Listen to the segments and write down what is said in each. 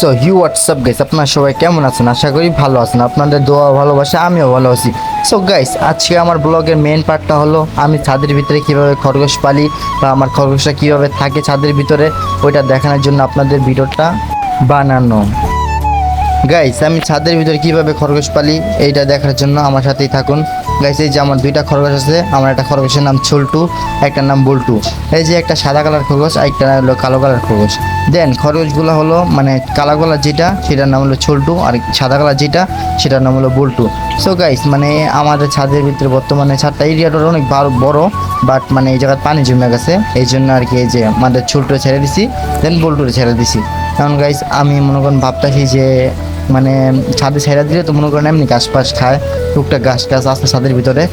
So WhatsApp guys, আপনারা সবাই কেমন আছেন? আশা করি ভালো আছেন। আপনাদের দোয়া ভালোবাসা আমিও ভালো আছি। সো গাইস, আজকে আমার ব্লগের মেইন পার্টটা হলো আমি ছাদের ভিতরে কিভাবে খরগোশ পালি বা আমার খরগোশটা কিভাবে থাকে ছাদের ভিতরে, ওইটা দেখানোর জন্য আপনাদের ভিডিওটা বানানো। গাইস, আমি ছাদের ভিতরে কিভাবে খরগোশ পালি এইটা দেখার জন্য আমার সাথেই থাকুন। গাইস, এই যে আমার দুইটা খরগোশ আছে। আমার একটা খরগোশের নাম ছোল্টু, একটার নাম বল্টু। এই যে একটা সাদা কালার খরগোশ, একটা হলো কালো কালার খরগোশ। দেন খরগোশগুলো হলো মানে কালো কালার যেটা সেটার নাম হলো ছোল্টু, আর সাদা কালার যেটা সেটার নাম হলো বল্টু। সো গাইস, মানে আমাদের ছাদের ভিতরে বর্তমানে ছাদটা এরিয়াটা অনেক বড়, বাট মানে এই জায়গায় পানি জমে গেছে, এই জন্য আর কি এই যে আমাদের ছোল্টু ছেড়ে দিছি, দেন বল্টুরে ছেড়ে দিছি। কারণ গাইস, আমি মনে করেন ভাবতেছি যে মানে ছাদে ছেড়ে দিলে তো মনে করেন এমনি ঘাস ফাস খায়, টুকটাক ঘাস টাস আসতে ছাদের ভিতরে।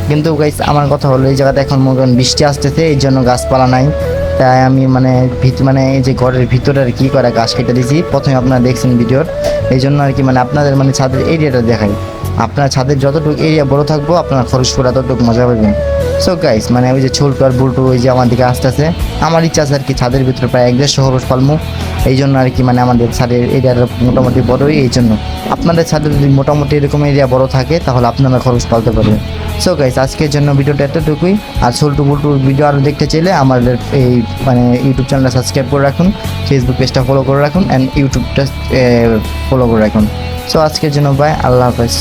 কিন্তু গাইস, আমার কথা হলো এই জায়গাতে এখন মনে করেন বৃষ্টি আসতেছে, এই জন্য গাছপালা নাই। তাই আমি মানে মানে এই যে ঘরের ভিতরে আর কি করে গাছ কেটে দিয়েছি, প্রথমে আপনারা দেখছেন ভিডিওর। এই জন্য আর কি মানে আপনাদের মানে ছাদের এরিয়াটা দেখাই। আপনার ছাদের যতটুকু এরিয়া বড় থাকবো আপনার খরচ করে ততটুকু মজা পাবেন। সো গাইস, মানে ওই যে ছোল্টু আর বুল্টু ওই যে আমার দিকে আসতেছে, আমার ইচ্ছা আছে আর কি ছাদের ভিতরে প্রায় 1-1.5 খরচ পালমু। এই জন্য আর কি মানে আমাদের ছাদের এরিয়াটা মোটামুটি বড়ই, এই জন্য আপনাদের ছাদের যদি মোটামুটি এরকম এরিয়া বড় থাকে তাহলে আপনারা খরচ পালতে পারবেন। সো গাইস, আজকের জন্য ভিডিওটা এতটুকুই। আর ছোল্টু বুল্টুর ভিডিও আরও দেখতে চাইলে আমাদের এই মানে ইউটিউব চ্যানেলটা সাবস্ক্রাইব করে রাখুন, ফেসবুক পেজটা ফলো করে রাখুন, অ্যান্ড ইউটিউবটা ফলো করে রাখুন। সো আজকের জন্য বাই, আল্লাহ হাফেজ।